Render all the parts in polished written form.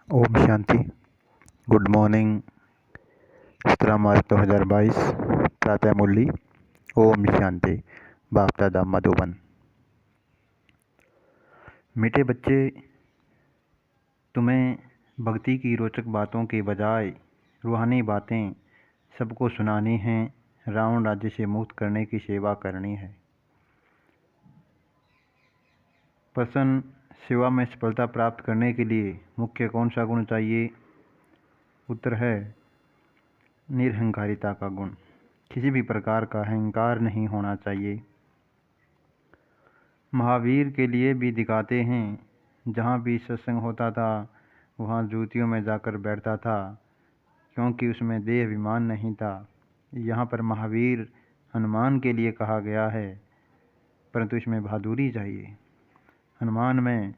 Om Shanti. Good morning. 17 मार्च 2022 प्रातः मुरली। ओम शांति। बाप दादा मधुबन। मीठे बच्चे, तुम्हें भक्ति की रोचक बातों के बजाय रूहानी बातें सबको सुनानी हैं। रावण राज्य से मुक्त करने की सेवा करनी है। प्रसन्न सेवा में सफलता प्राप्त करने के लिए मुख्य कौन सा गुण चाहिए? उत्तर है निरहंकारिता का गुण। किसी भी प्रकार का अहंकार नहीं होना चाहिए। महावीर के लिए भी दिखाते हैं, जहाँ भी सत्संग होता था वहाँ जूतियों में जाकर बैठता था, क्योंकि उसमें देह अभिमान नहीं था। यहाँ पर महावीर हनुमान के लिए कहा गया है, परंतु इसमें बहादुरी चाहिए। हनुमान में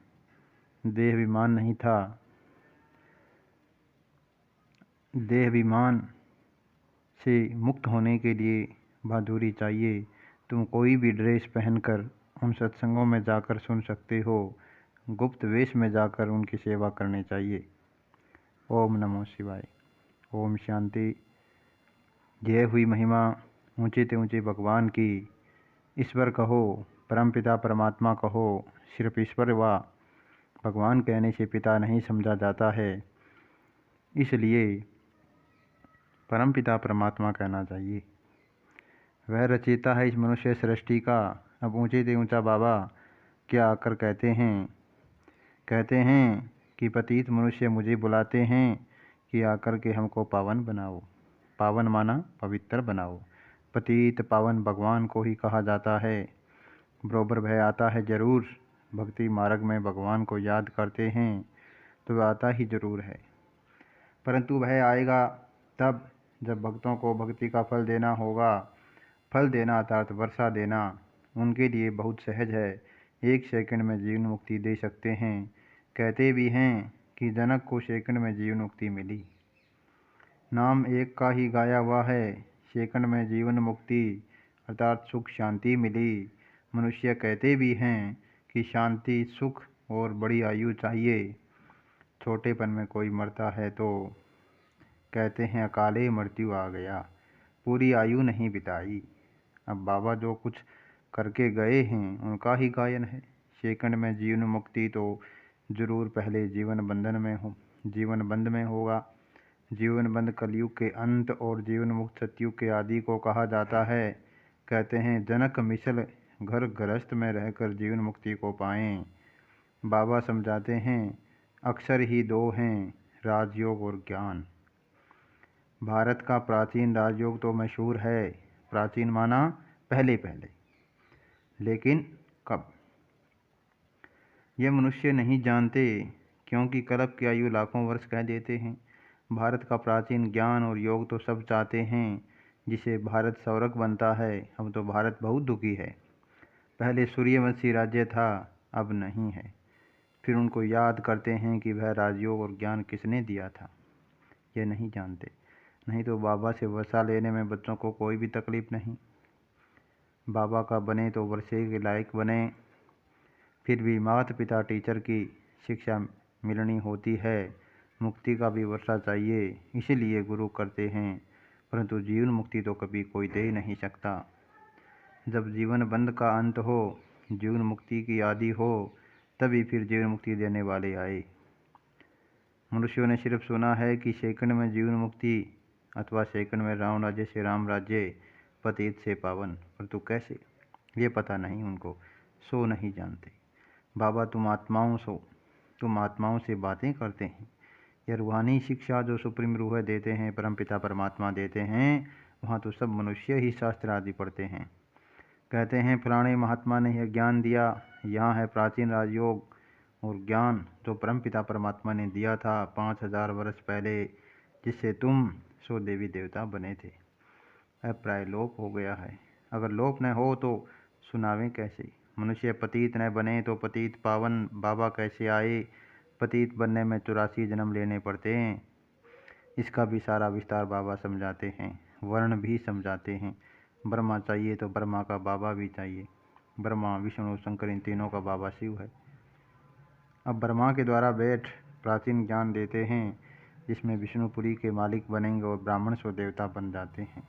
देह अभिमान नहीं था। देह अभिमान से मुक्त होने के लिए बहादुरी चाहिए। तुम कोई भी ड्रेस पहनकर उन सत्संगों में जाकर सुन सकते हो। गुप्त वेश में जाकर उनकी सेवा करनी चाहिए। ओम नमो शिवाय। ओम शांति। जय हुई महिमा ऊंचे से ऊंचे भगवान की। ईश्वर कहो, परमपिता परमात्मा कहो, सिर्फ ईश्वर व भगवान कहने से पिता नहीं समझा जाता है, इसलिए परमपिता परमात्मा कहना चाहिए। वह रचयिता है इस मनुष्य सृष्टि का। अब ऊंचे से ऊंचा बाबा क्या आकर कहते हैं कि पतित मनुष्य मुझे बुलाते हैं कि आकर के हमको पावन बनाओ। पावन माना पवित्र बनाओ। पतित पावन भगवान को ही कहा जाता है। बरोबर वह आता है जरूर। भक्ति मार्ग में भगवान को याद करते हैं तो वह आता ही जरूर है, परंतु वह आएगा तब जब भक्तों को भक्ति का फल देना होगा। फल देना अर्थात वर्षा देना उनके लिए बहुत सहज है। 1 सेकंड में जीवन मुक्ति दे सकते हैं। कहते भी हैं कि जनक को सेकंड में जीवन मुक्ति मिली। नाम एक का ही गाया हुआ है। सेकंड में जीवन मुक्ति अर्थात सुख शांति मिली। मनुष्य कहते भी हैं कि शांति सुख और बड़ी आयु चाहिए। छोटेपन में कोई मरता है तो कहते हैं अकाले मृत्यु आ गया, पूरी आयु नहीं बिताई। अब बाबा जो कुछ करके गए हैं उनका ही गायन है। सेकंड में जीवन मुक्ति तो जरूर पहले जीवन बंध में होगा। जीवन बंध कलयुग के अंत और जीवन मुक्त सतयुग के आदि को कहा जाता है। कहते हैं जनक मिसल घर गृहस्थ में रहकर जीवन मुक्ति को पाएं। बाबा समझाते हैं अक्षर ही 2 हैं, राजयोग और ज्ञान। भारत का प्राचीन राजयोग तो मशहूर है। प्राचीन माना पहले, लेकिन कब यह मनुष्य नहीं जानते, क्योंकि कल्प की आयु लाखों वर्ष कह देते हैं। भारत का प्राचीन ज्ञान और योग तो सब चाहते हैं, जिसे भारत स्वर्ग बनता है। अब तो भारत बहुत दुखी है। पहले सूर्यवंशी राज्य था, अब नहीं है। फिर उनको याद करते हैं कि वह राजयोग और ज्ञान किसने दिया था, यह नहीं जानते। नहीं तो बाबा से वर्षा लेने में बच्चों को कोई भी तकलीफ नहीं। बाबा का बने तो वर्षे के लायक बने। फिर भी माता पिता टीचर की शिक्षा मिलनी होती है। मुक्ति का भी वर्षा चाहिए, इसीलिए गुरु करते हैं, परंतु जीवन मुक्ति तो कभी कोई दे नहीं सकता। जब जीवन बंध का अंत हो, जीवन मुक्ति की आदि हो, तभी फिर जीवन मुक्ति देने वाले आए। मनुष्यों ने सिर्फ सुना है कि सेकंड में जीवन मुक्ति अथवा सेकंड में राम राज्य से राम राज्य, पतित से पावन, परंतु कैसे ये पता नहीं उनको, सो नहीं जानते। बाबा तुम आत्माओं से बातें करते हैं। यह रूहानी शिक्षा जो सुप्रीम रूह देते हैं, परमपिता परमात्मा देते हैं, वहाँ तो सब मनुष्य ही शास्त्र आदि पढ़ते हैं। कहते हैं फलाने महात्मा ने यह ज्ञान दिया। यहाँ है प्राचीन राजयोग और ज्ञान जो परमपिता परमात्मा ने दिया था 5000 वर्ष पहले, जिससे तुम सो देवी देवता बने थे। अब प्राय लोप हो गया है। अगर लोप न हो तो सुनावें कैसे? मनुष्य पतित न बने तो पतित पावन बाबा कैसे आए? पतित बनने में 84 जन्म लेने पड़ते हैं। इसका भी सारा विस्तार बाबा समझाते हैं, वर्ण भी समझाते हैं। ब्रह्मा चाहिए तो ब्रह्मा का बाबा भी चाहिए। ब्रह्मा विष्णु शंकर इन तीनों का बाबा शिव है। अब ब्रह्मा के द्वारा बैठ प्राचीन ज्ञान देते हैं जिसमें विष्णुपुरी के मालिक बनेंगे और ब्राह्मण सो देवता बन जाते हैं।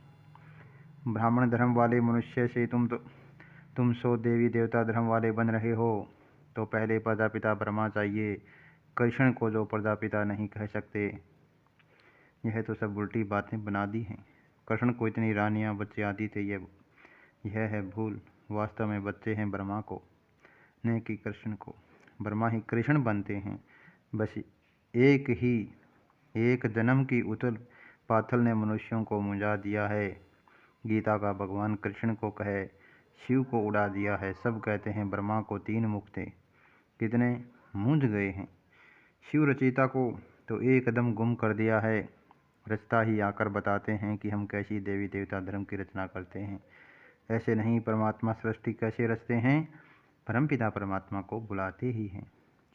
ब्राह्मण धर्म वाले मनुष्य से तुम सो देवी देवता धर्म वाले बन रहे हो, तो पहले प्रजापिता ब्रह्मा चाहिए। कृष्ण को जो प्रजापिता नहीं कह सकते, यह तो सब उल्टी बातें बना दी हैं। कृष्ण को इतनी रानियां बच्चे आदि थे, यह है भूल। वास्तव में बच्चे हैं ब्रह्मा को, न कि कृष्ण को। ब्रह्मा ही कृष्ण बनते हैं। बस एक जन्म की उथल पाथल ने मनुष्यों को मुंजा दिया है। गीता का भगवान कृष्ण को कहे, शिव को उड़ा दिया है। सब कहते हैं ब्रह्मा को 3 मुख थे, कितने मूंझ गए हैं। शिव रचयिता को तो एकदम गुम कर दिया है। रचता ही आकर बताते हैं कि हम कैसी देवी देवता धर्म की रचना करते हैं। ऐसे नहीं परमात्मा सृष्टि कैसे रचते हैं। परमपिता परमात्मा को बुलाते ही हैं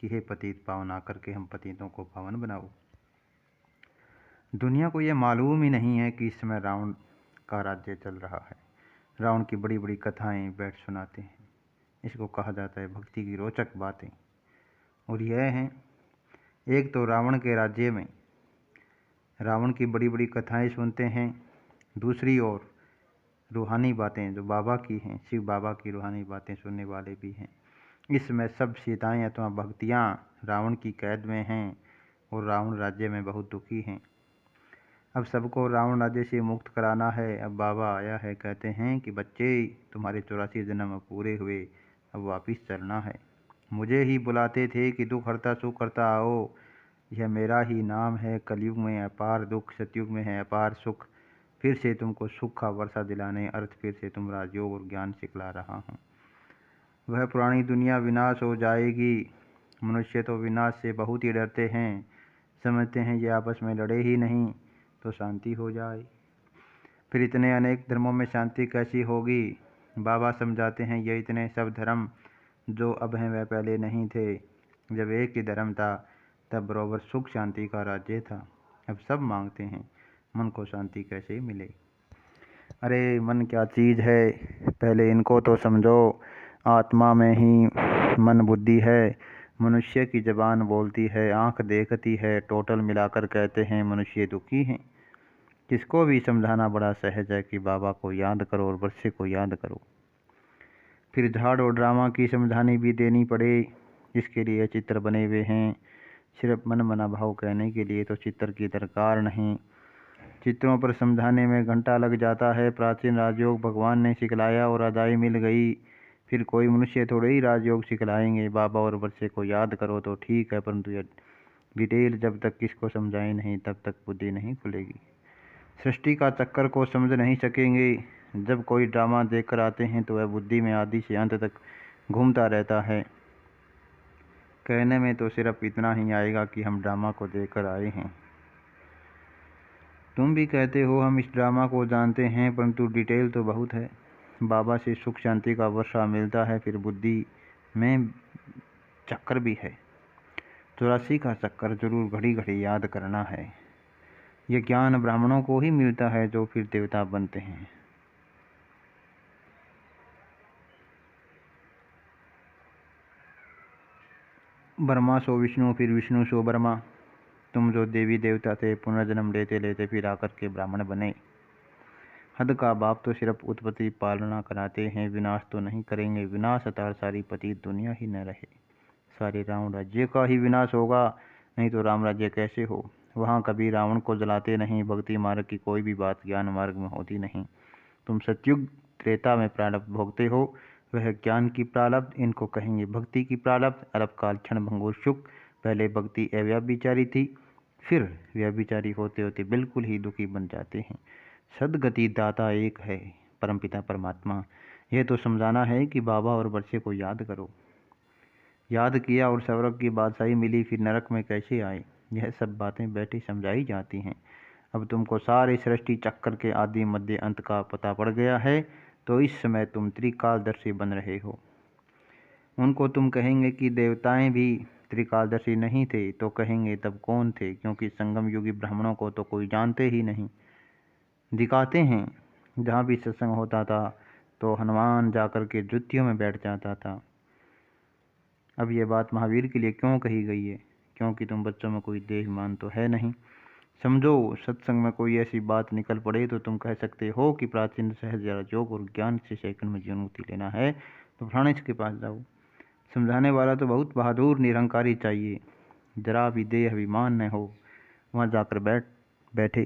कि हे पतित पावन, आकर के हम पतितों को पावन बनाओ। दुनिया को यह मालूम ही नहीं है कि इस समय रावण का राज्य चल रहा है। रावण की बड़ी बड़ी कथाएं बैठ सुनाते हैं। इसको कहा जाता है भक्ति की रोचक बातें। और यह है, एक तो रावण के राज्य में रावण की बड़ी बड़ी कथाएं सुनते हैं, दूसरी ओर रूहानी बातें जो बाबा की हैं, शिव बाबा की रूहानी बातें सुनने वाले भी हैं। इसमें सब सीताएं अथवा भक्तियाँ रावण की कैद में हैं और रावण राज्य में बहुत दुखी हैं। अब सबको रावण राज्य से मुक्त कराना है। अब बाबा आया है, कहते हैं कि बच्चे, तुम्हारे 84 जन्म अब पूरे हुए, अब वापिस चलना है। मुझे ही बुलाते थे कि दुख हरता सुख हरता आओ। यह मेरा ही नाम है। कलयुग में अपार दुख, सतयुग में है अपार सुख। फिर से तुमको सुख का वर्षा दिलाने अर्थ फिर से तुम राजयोग और ज्ञान सिखला रहा हूँ। वह पुरानी दुनिया विनाश हो जाएगी। मनुष्य तो विनाश से बहुत ही डरते हैं, समझते हैं ये आपस में लड़े ही नहीं तो शांति हो जाए। फिर इतने अनेक धर्मों में शांति कैसी होगी। बाबा समझाते हैं ये इतने सब धर्म जो अब हैं वह पहले नहीं थे। जब एक ही धर्म था तब बराबर सुख शांति का राज्य था। अब सब मांगते हैं मन को शांति कैसे मिले। अरे मन क्या चीज़ है, पहले इनको तो समझो। आत्मा में ही मन बुद्धि है। मनुष्य की ज़बान बोलती है, आँख देखती है, टोटल मिलाकर कहते हैं मनुष्य दुखी हैं। किसको भी समझाना बड़ा सहज है कि बाबा को याद करो और वर्षे को याद करो। फिर झाड़ और ड्रामा की समझानी भी देनी पड़े, इसके लिए चित्र बने हुए हैं। सिर्फ मन मना भाव कहने के लिए तो चित्र की दरकार नहीं। चित्रों पर समझाने में घंटा लग जाता है। प्राचीन राजयोग भगवान ने सिखलाया और अदाई मिल गई। फिर कोई मनुष्य थोड़े ही राजयोग सिखलाएंगे। बाबा और वर्षे को याद करो तो ठीक है, परंतु यह डिटेल जब तक किसको समझाए नहीं तब तक बुद्धि नहीं खुलेगी। सृष्टि का चक्कर को समझ नहीं सकेंगे। जब कोई ड्रामा देखकर आते हैं तो वह बुद्धि में आदि से अंत तक घूमता रहता है। कहने में तो सिर्फ इतना ही आएगा कि हम ड्रामा को देखकर आए हैं। तुम भी कहते हो हम इस ड्रामा को जानते हैं, परंतु डिटेल तो बहुत है। बाबा से सुख शांति का वर्षा मिलता है, फिर बुद्धि में चक्कर भी है। 84 का चक्कर जरूर घड़ी घड़ी याद करना है। यह ज्ञान ब्राह्मणों को ही मिलता है जो फिर देवता बनते हैं। ब्रह्मा सो विष्णु, फिर विष्णु सो ब्रह्मा। तुम जो देवी देवता थे पुनर्जन्म लेते लेते फिर आकर के ब्राह्मण बने। हद का बाप तो सिर्फ उत्पत्ति पालना कराते हैं, विनाश तो नहीं करेंगे। विनाश अतार सारी पतित दुनिया ही न रहे। सारे रावण राज्य का ही विनाश होगा, नहीं तो राम राज्य कैसे हो। वहाँ कभी रावण को जलाते नहीं। भक्ति मार्ग की कोई भी बात ज्ञान मार्ग में होती नहीं। तुम सतयुग त्रेता में प्रारब्ध भोगते हो, वह ज्ञान की प्रारब्ध, इनको कहेंगे भक्ति की प्रारब्ध। अल्पकाल क्षण भंगुर सुख। पहले भक्ति अव्यभिचारी थी, फिर व्यभिचारी होते होते बिल्कुल ही दुखी बन जाते हैं। सदगति दाता एक है, परमपिता परमात्मा। यह तो समझाना है कि बाबा और वर्षे को याद करो। याद किया और स्वर्ग की बादशाही मिली, फिर नरक में कैसे आए। यह सब बातें बैठी समझाई जाती हैं। अब तुमको सारे सृष्टि चक्कर के आदि मध्य अंत का पता पड़ गया है, तो इस समय तुम त्रिकालदर्शी बन रहे हो। उनको तुम कहेंगे कि देवताएं भी त्रिकालदर्शी नहीं थे, तो कहेंगे तब कौन थे, क्योंकि संगम युगी ब्राह्मणों को तो कोई जानते ही नहीं। दिखाते हैं जहाँ भी सत्संग होता था तो हनुमान जाकर के जुतियों में बैठ जाता था। अब ये बात महावीर के लिए क्यों कही गई है क्योंकि तुम बच्चों में कोई देहाभिमान तो है नहीं। समझो, सत्संग में कोई ऐसी बात निकल पड़े तो तुम कह सकते हो कि प्राचीन सहज योग और ज्ञान से सेकंड में जीवन मुक्ति लेना है तो फलाने के पास जाओ। समझाने वाला तो बहुत बहादुर निरंकारी चाहिए, जरा भी देह अभिमान न हो। वहाँ जाकर बैठे,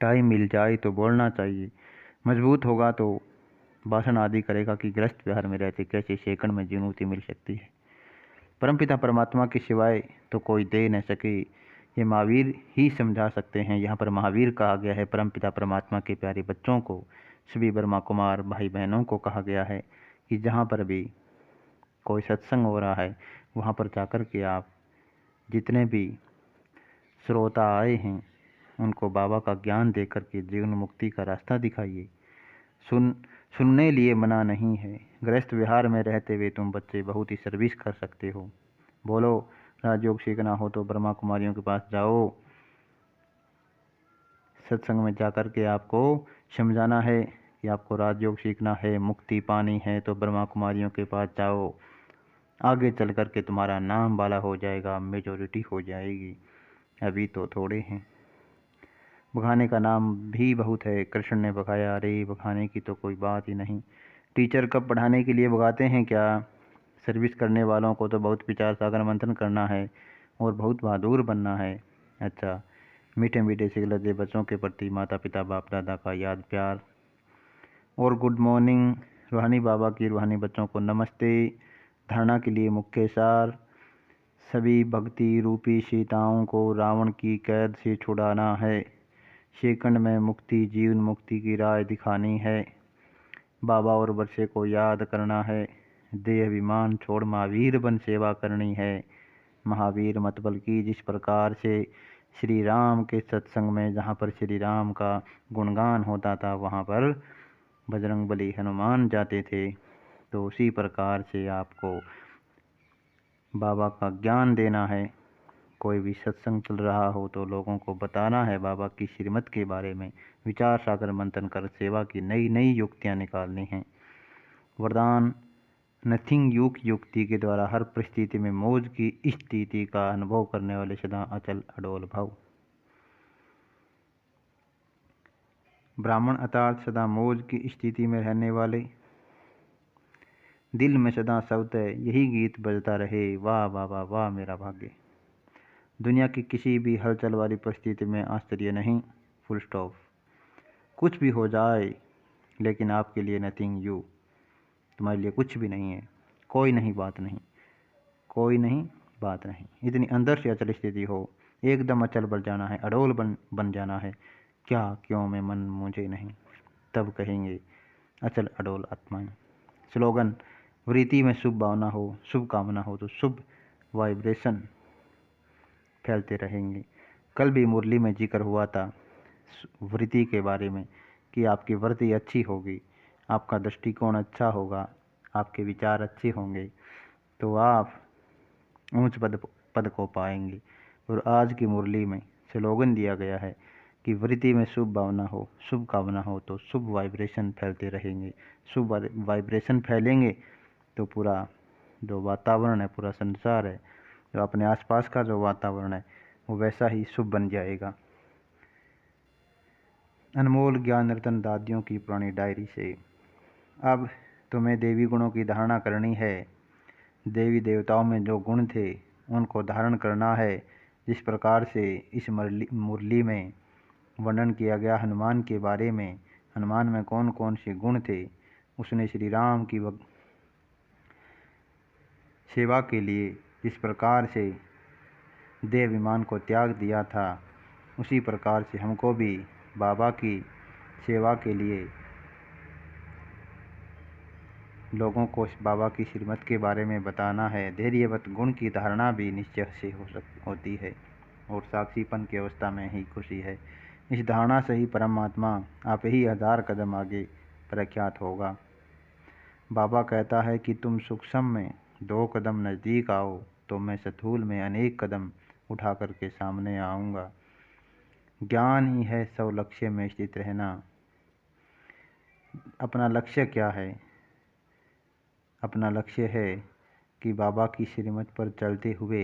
टाइम मिल जाए तो बोलना चाहिए। मजबूत होगा तो भाषण आदि करेगा कि गृहस्थ विहार में रहते कैसे सेकंड में जीवन मुक्ति मिल सकती है। परमपिता परमात्मा के सिवाय तो कोई दे न सके, ये महावीर ही समझा सकते हैं। यहाँ पर महावीर कहा गया है परमपिता परमात्मा के प्यारे बच्चों को, सभी ब्रह्मा कुमार भाई बहनों को कहा गया है कि जहाँ पर भी कोई सत्संग हो रहा है वहाँ पर जाकर के आप जितने भी श्रोता आए हैं उनको बाबा का ज्ञान देकर के जीवन मुक्ति का रास्ता दिखाइए। सुनने लिए मना नहीं है। गृहस्थ विहार में रहते हुए तुम बच्चे बहुत ही सर्विस कर सकते हो। बोलो, राजयोग सीखना हो तो ब्रह्मा कुमारियों के पास जाओ। सत्संग में जाकर के आपको समझाना है कि आपको राजयोग सीखना है, मुक्ति पानी है तो ब्रह्मा कुमारियों के पास जाओ। आगे चल कर के तुम्हारा नाम वाला हो जाएगा, मेजॉरिटी हो जाएगी। अभी तो थोड़े हैं। बखाने का नाम भी बहुत है। कृष्ण ने बखाया, अरे बखाने की तो कोई बात ही नहीं। टीचर कब पढ़ाने के लिए बखाते हैं क्या? सर्विस करने वालों को तो बहुत विचार सागर मंथन करना है और बहुत बहादुर बनना है। अच्छा, मीठे मीठे से लगे बच्चों के प्रति माता पिता बाप दादा का याद प्यार और गुड मॉर्निंग। रूहानी बाबा की रूहानी बच्चों को नमस्ते। धारणा के लिए मुख्य सार, सभी भक्ति रूपी सीताओं को रावण की कैद से छुड़ाना है। सेकंड में मुक्ति जीवन मुक्ति की राह दिखानी है। बाबा और वर्षे को याद करना है। देह अभिमान छोड़ महावीर बन सेवा करनी है। महावीर मत बल्कि जिस प्रकार से श्री राम के सत्संग में जहाँ पर श्री राम का गुणगान होता था वहाँ पर बजरंगबली हनुमान जाते थे, तो उसी प्रकार से आपको बाबा का ज्ञान देना है। कोई भी सत्संग चल रहा हो तो लोगों को बताना है बाबा की श्रीमत के बारे में। विचार सागर मंथन कर सेवा की नई नई युक्तियाँ निकालनी हैं। वरदान, नथिंग युक्ति के द्वारा हर परिस्थिति में मौज की स्थिति का अनुभव करने वाले सदा अचल अडोल भाव। ब्राह्मण अर्थात सदा मौज की स्थिति में रहने वाले, दिल में सदा सवतः यही गीत बजता रहे, वाह वाह वाह वाह मेरा भाग्य। दुनिया की किसी भी हलचल वाली परिस्थिति में आश्चर्य नहीं, फुल स्टॉप। कुछ भी हो जाए लेकिन आपके लिए नथिंग यू, तुम्हारे लिए कुछ भी नहीं है। कोई नहीं बात नहीं, कोई नहीं बात नहीं। इतनी अंदर से अचल स्थिति हो, एकदम अचल बन जाना है, अडोल बन जाना है। क्या क्यों में मन मुझे नहीं, तब कहेंगे अचल अडोल आत्माएं। स्लोगन, वृत्ति में शुभ भावना हो, शुभ कामना हो तो शुभ वाइब्रेशन फैलते रहेंगे। कल भी मुरली में जिक्र हुआ था वृत्ति के बारे में कि आपकी वृत्ति अच्छी होगी, आपका दृष्टिकोण अच्छा होगा, आपके विचार अच्छे होंगे तो आप ऊंच पद को पाएंगे। और आज की मुरली में स्लोगन दिया गया है कि वृत्ति में शुभ भावना हो, शुभ कामना हो तो शुभ वाइब्रेशन फैलते रहेंगे। शुभ वाइब्रेशन फैलेंगे तो पूरा जो वातावरण है, पूरा संसार है, जो अपने आसपास का जो वातावरण है वो वैसा ही शुभ बन जाएगा। अनमोल ज्ञान रतन दादियों की पुरानी डायरी से। अब तुम्हें देवी गुणों की धारणा करनी है। देवी देवताओं में जो गुण थे उनको धारण करना है। जिस प्रकार से इस मुरली में वर्णन किया गया हनुमान के बारे में, हनुमान में कौन कौन से गुण थे, उसने श्री राम की सेवा के लिए जिस प्रकार से देह अभिमान को त्याग दिया था, उसी प्रकार से हमको भी बाबा की सेवा के लिए लोगों को बाबा की श्रीमत के बारे में बताना है। धैर्यवत गुण की धारणा भी निश्चय से होती है और साक्षीपन की अवस्था में ही खुशी है। इस धारणा से ही परमात्मा आप ही 1000 कदम आगे प्रख्यात होगा। बाबा कहता है कि तुम सूक्ष्म में 2 कदम नज़दीक आओ तो मैं स्थूल में अनेक कदम उठा करके सामने आऊँगा। ज्ञान ही है सब लक्ष्य में स्थित रहना। अपना लक्ष्य क्या है? अपना लक्ष्य है कि बाबा की श्रीमत पर चलते हुए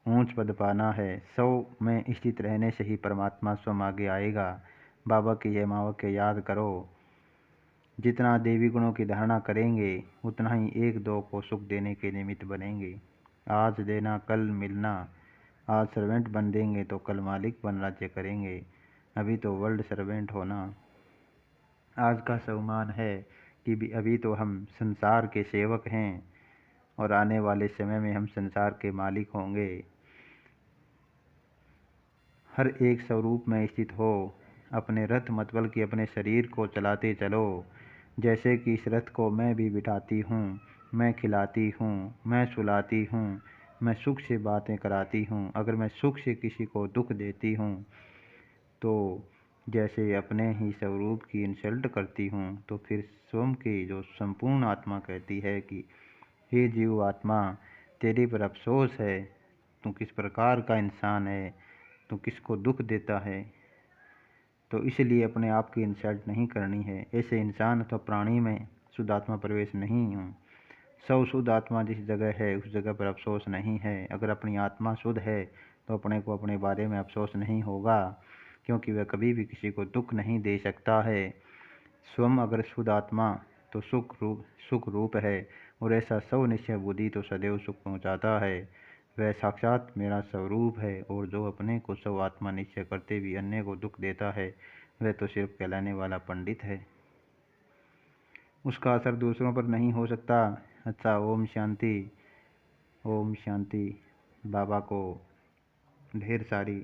ऊंच पद पाना है। सौ में स्थित रहने से ही परमात्मा स्वयं आगे आएगा। बाबा की यह महावाक्य याद करो। जितना देवी गुणों की धारणा करेंगे उतना ही एक दो को सुख देने के निमित्त बनेंगे। आज देना कल मिलना। आज सर्वेंट बन देंगे तो कल मालिक बन राज्य करेंगे। अभी तो वर्ल्ड सर्वेंट होना। आज का सम्मान है कि अभी तो हम संसार के सेवक हैं और आने वाले समय में हम संसार के मालिक होंगे। हर एक स्वरूप में स्थित हो। अपने रथ मत बल्कि अपने शरीर को चलाते चलो। जैसे कि इस रथ को मैं भी बिठाती हूँ, मैं खिलाती हूँ, मैं सुलाती हूँ, मैं सुख से बातें कराती हूँ। अगर मैं सुख से किसी को दुख देती हूँ तो जैसे अपने ही स्वरूप की इंसल्ट करती हूँ, तो फिर स्वयं की जो संपूर्ण आत्मा कहती है कि हे जीव आत्मा, तेरे पर अफसोस है, तू किस प्रकार का इंसान है, तू किसको दुख देता है। तो इसलिए अपने आप की इंसल्ट नहीं करनी है। ऐसे इंसान अथवा प्राणी में शुद्ध आत्मा प्रवेश नहीं हूँ। सब शुद्ध आत्मा जिस जगह है उस जगह पर अफसोस नहीं है। अगर अपनी आत्मा शुद्ध है तो अपने को अपने बारे में अफसोस नहीं होगा, क्योंकि वह कभी भी किसी को दुख नहीं दे सकता है। स्वयं अगर शुद्ध आत्मा तो सुख रूप है, और ऐसा सब निश्चय बुद्धि तो सदैव सुख पहुँचाता है। वह साक्षात मेरा स्वरूप है। और जो अपने को सब आत्मा निश्चय करते भी अन्य को दुख देता है, वह तो सिर्फ कहलाने वाला पंडित है। उसका असर दूसरों पर नहीं हो सकता। अच्छा, ओम शांति। ओम शांति। बाबा को ढेर सारी